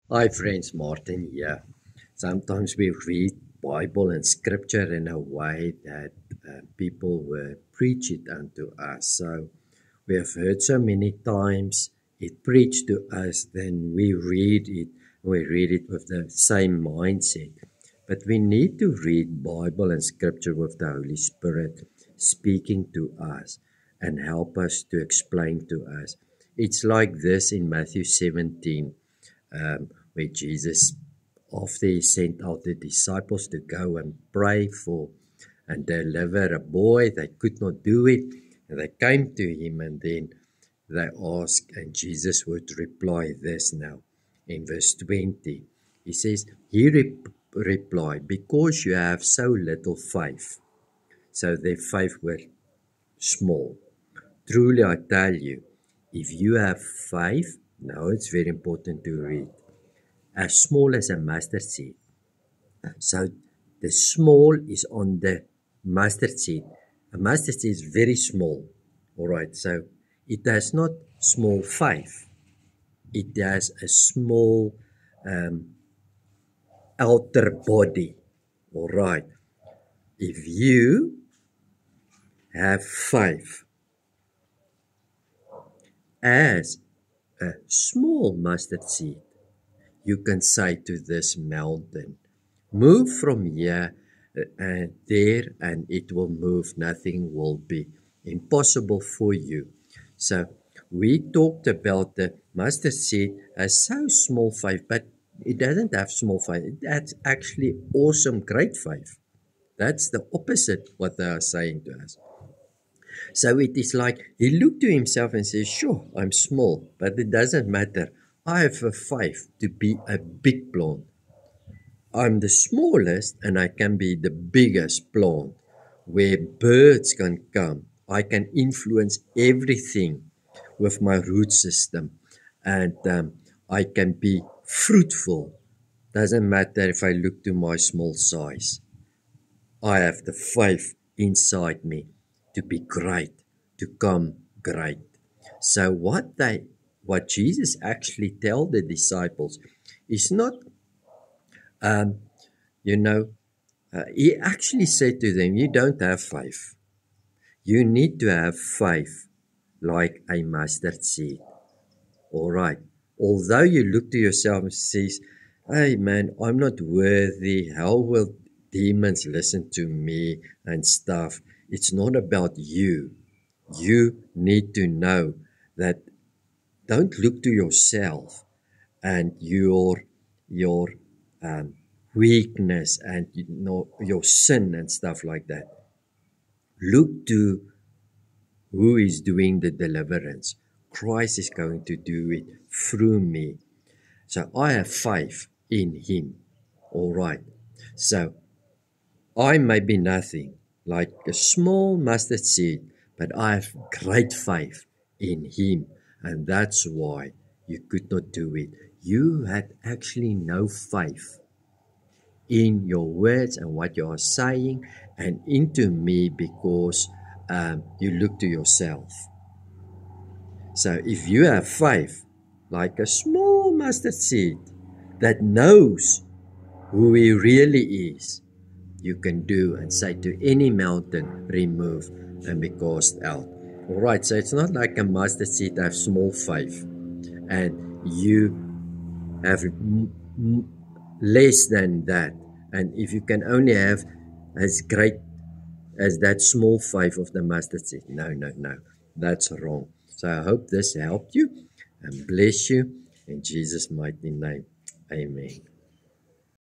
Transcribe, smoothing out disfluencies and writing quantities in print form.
Hi friends, Martin here. Sometimes we read Bible and Scripture in a way that people will preach it unto us. So we have heard so many times it preached to us, then we read it. We read it with the same mindset. But we need to read Bible and Scripture with the Holy Spirit speaking to us and help us to explain to us. It's like this in Matthew 17 where Jesus, after he sent out the disciples to go and pray for and deliver a boy, they could not do it. And they came to him and then they asked, and Jesus would reply this now in verse 20. He says, He replied, because you have so little faith. So their faith were small. Truly I tell you, if you have faith, now it's very important to read, as small as a mustard seed. So the small is on the mustard seed. A mustard seed is very small. All right. So it has not small faith. It has a small outer body. All right. If you have faith as a small mustard seed, you can say to this mountain, move from here and there, and it will move. Nothing will be impossible for you. So we talked about the mustard seed as so small faith, but it doesn't have small faith. That's actually awesome, great faith. That's the opposite what they are saying to us. So it is like he looked to himself and says, sure, I'm small, but it doesn't matter. I have a faith to be a big plant. I'm the smallest and I can be the biggest plant where birds can come. I can influence everything with my root system and I can be fruitful. Doesn't matter if I look to my small size. I have the faith inside me to be great, to come great. So what Jesus actually tell the disciples is not, you know, he actually said to them, you don't have faith. You need to have faith like a mustard seed. All right. Although you look to yourself and says, hey man, I'm not worthy. How will demons listen to me and stuff? It's not about you. You need to know that don't look to yourself and your weakness and your sin and stuff like that. Look to who is doing the deliverance. Christ is going to do it through me. So I have faith in him. All right. So I may be nothing, like a small mustard seed, but I have great faith in him. And that's why you could not do it. You had actually no faith in your words and what you are saying and into me because you look to yourself. So if you have faith, like a small mustard seed that knows who he really is, you can do and say to any mountain, remove and be cast out. All right, so it's not like a mustard seed that have small faith and you have less than that. And if you can only have as great as that small faith of the mustard seed, no, that's wrong. So I hope this helped you and bless you in Jesus' mighty name. Amen.